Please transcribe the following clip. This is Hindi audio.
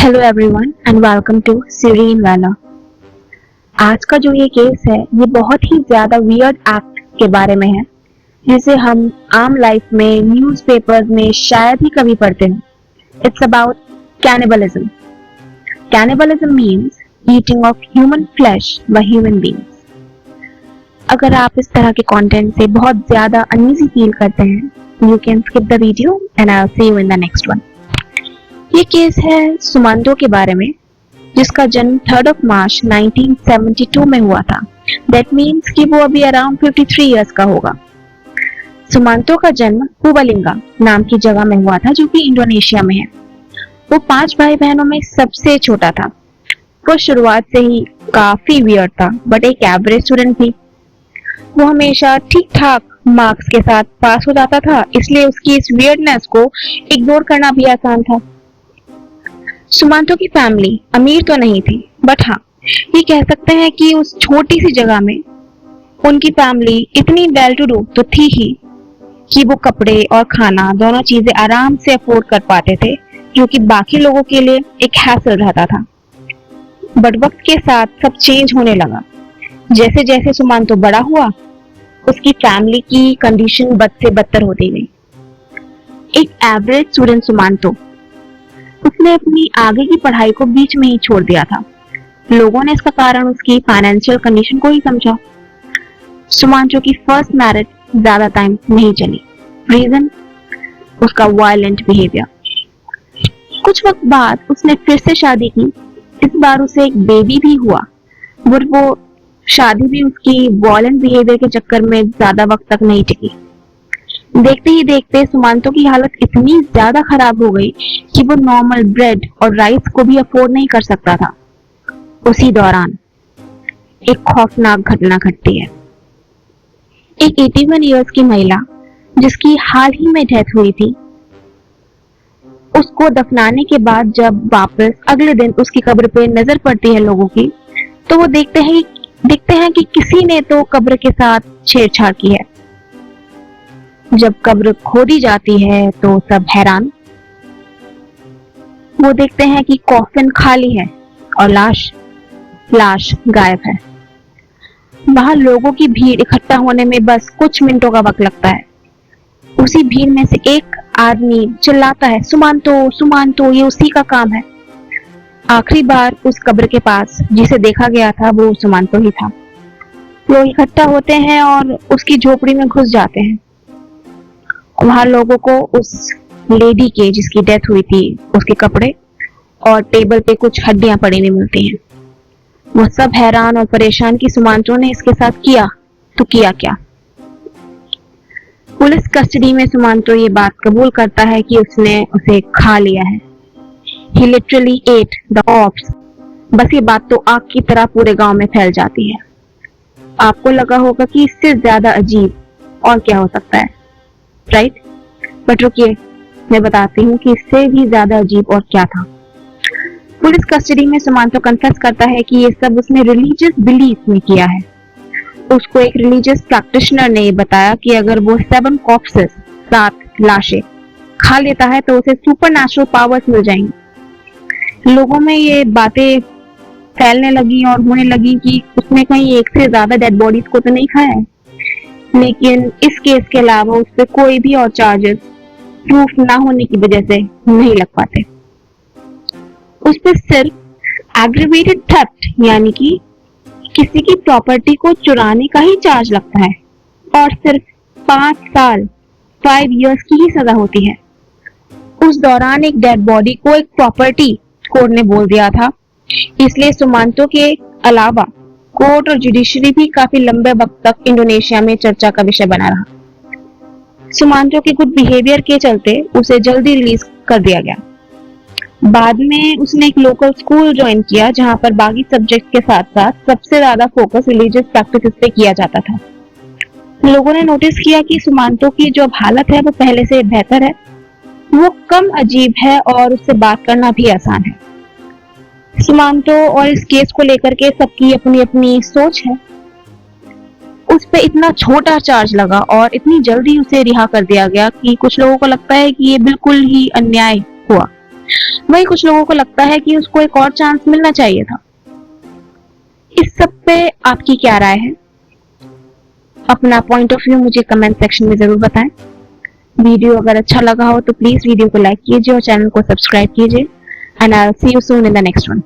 Hello everyone and welcome to सीरीन वाला। आज का जो ये केस है ये बहुत ही ज्यादा वियर्ड एक्ट के बारे में है जिसे हम आम लाइफ में न्यूज़पेपर्स में शायद ही कभी पढ़ते हैं। It's about cannibalism. Cannibalism means eating of human flesh by human beings. अगर आप इस तरह के कंटेंट से बहुत ज्यादा अनईजी फील करते हैं you can skip the video and I will see you in the next one. ये केस है सुमांतो के बारे में जिसका जन्म 3 मार्च 1972 में हुआ था। दैट मीन्स कि वो अभी अराउंड 53 इयर्स का होगा। सुमांतो का जन्म पुबलिंगा नाम की जगह में हुआ था जो कि इंडोनेशिया में है। वो 5 भाई बहनों में सबसे छोटा था। वो शुरुआत से ही काफी वियर्ड था बट एक एवरेज स्टूडेंट थी। वो हमेशा ठीक ठाक मार्क्स के साथ पास हो जाता था, इसलिए उसकी इस वियर्डनेस को इग्नोर करना भी आसान था। सुमांतो की फैमिली अमीर तो नहीं थी बट हाँ ये कह सकते हैं कि उस छोटी सी जगह में उनकी फैमिली इतनी वेल टू डू तो थी ही कि वो कपड़े और खाना दोनों चीजें आराम से अफोर्ड कर पाते थे, जो कि बाकी लोगों के लिए एक हैसल रहता था। बट वक्त के साथ सब चेंज होने लगा। जैसे जैसे सुमांतो बड़ा हुआ उसकी फैमिली की कंडीशन बद से बदतर होती गई। एक एवरेज स्टूडेंट सुमांतो उसने अपनी आगे की पढ़ाई को बीच में ही छोड़ दिया था। लोगों ने इसका कारण उसकी फाइनेंशियल कंडीशन को ही समझा। सुमांतो की फर्स्ट मैरिज ज्यादा टाइम नहीं चली। रीजन उसका वायलेंट बिहेवियर। कुछ वक्त बाद उसने फिर से शादी की। इस बार उसे एक बेबी भी हुआ बट वो शादी भी उसकी वायलेंट बिहेवियर के चक्कर में ज्यादा वक्त तक नहीं टिकी। देखते ही देखते सुमांतो की हालत इतनी ज्यादा खराब हो गई कि वो नॉर्मल ब्रेड और राइस को भी अफोर्ड नहीं कर सकता था। उसी दौरान एक खौफनाक घटना घटती है। एक 81 इयर्स की महिला जिसकी हाल ही में डेथ हुई थी, उसको दफनाने के बाद जब वापस अगले दिन उसकी कब्र पे नजर पड़ती है लोगों की, तो वो देखते हैं कि किसी ने तो कब्र के साथ छेड़छाड़ की है। जब कब्र खोदी जाती है तो सब हैरान। वो देखते हैं कि कॉफिन खाली है और लाश गायब है। वहां लोगों की भीड़ इकट्ठा होने में बस कुछ मिनटों का वक्त लगता है। उसी भीड़ में से एक आदमी चिल्लाता है, सुमांतो सुमांतो, ये उसी का काम है। आखिरी बार उस कब्र के पास जिसे देखा गया था वो सुमांतो ही था। लोग इकट्ठा होते हैं और उसकी झोपड़ी में घुस जाते हैं। वहां लोगों को उस लेडी के जिसकी डेथ हुई थी उसके कपड़े और टेबल पे कुछ हड्डियां पड़ी हुई मिलती हैं। वो सब हैरान और परेशान कि सुमांतो ने इसके साथ किया तो किया क्या। पुलिस कस्टडी में सुमांतो ये बात कबूल करता है कि उसने उसे खा लिया है। He literally ate the corpse। बस ये बात तो आग की तरह पूरे गांव में फैल जाती है। आपको लगा होगा कि इससे ज्यादा अजीब और क्या हो सकता है, राइट? बट रुकिए, मैं बताती हूँ कि इससे भी ज्यादा अजीब और क्या था। पुलिस कस्टडी में सुमांतो कन्फेस करता है कि ये सब उसने रिलीजियस बिलीफ में किया है। उसको एक रिलीजियस प्रैक्टिशनर ने बताया कि अगर वो 7 कॉर्प्सेस 7 लाशें खा लेता है तो उसे सुपरनैचुरल पावर्स मिल जाएंगी। लोगों में ये बातें फैलने लगी और होने लगी कि उसने कहीं एक से ज्यादा डेड बॉडीज को तो नहीं खाया है, लेकिन इस केस के अलावा उस पर कोई भी और चार्जेस प्रूफ ना होने की वजह से नहीं लग पाते। उस पर सिर्फ एग्रीवेटेड थेफ्ट यानी कि किसी की प्रॉपर्टी को चुराने का ही चार्ज लगता है और सिर्फ 5 साल 5 इयर्स की ही सजा होती है। उस दौरान एक डेड बॉडी को एक प्रॉपर्टी कोर्ट ने बोल दिया था, इसलिए सुमांतो के अलावा कोर्ट और जुडिशरी भी काफी लंबे वक्त तक इंडोनेशिया में चर्चा का विषय बना रहा। सुमांतो के गुड बिहेवियर के चलते उसे जल्दी रिलीज कर दिया गया। बाद में उसने एक लोकल स्कूल ज्वाइन किया जहां पर बाकी सब्जेक्ट के साथ साथ सबसे ज्यादा फोकस रिलीजियस प्रैक्टिसेस पे किया जाता था। लोगों ने नोटिस किया कि सुमांतो की जो हालत है वो पहले से बेहतर है। वो कम अजीब है और उससे बात करना भी आसान है। सुमांतो और इस केस को लेकर के सबकी अपनी अपनी सोच है। उस पे इतना छोटा चार्ज लगा और इतनी जल्दी उसे रिहा कर दिया गया कि कुछ लोगों को लगता है कि ये बिल्कुल ही अन्याय हुआ। वहीं कुछ लोगों को लगता है कि उसको एक और चांस मिलना चाहिए था। इस सब पे आपकी क्या राय है? अपना पॉइंट ऑफ व्यू मुझे कमेंट सेक्शन में जरूर बताएं। वीडियो अगर अच्छा लगा हो तो प्लीज वीडियो को लाइक कीजिए और चैनल को सब्सक्राइब कीजिए। And I will see you soon in the next one.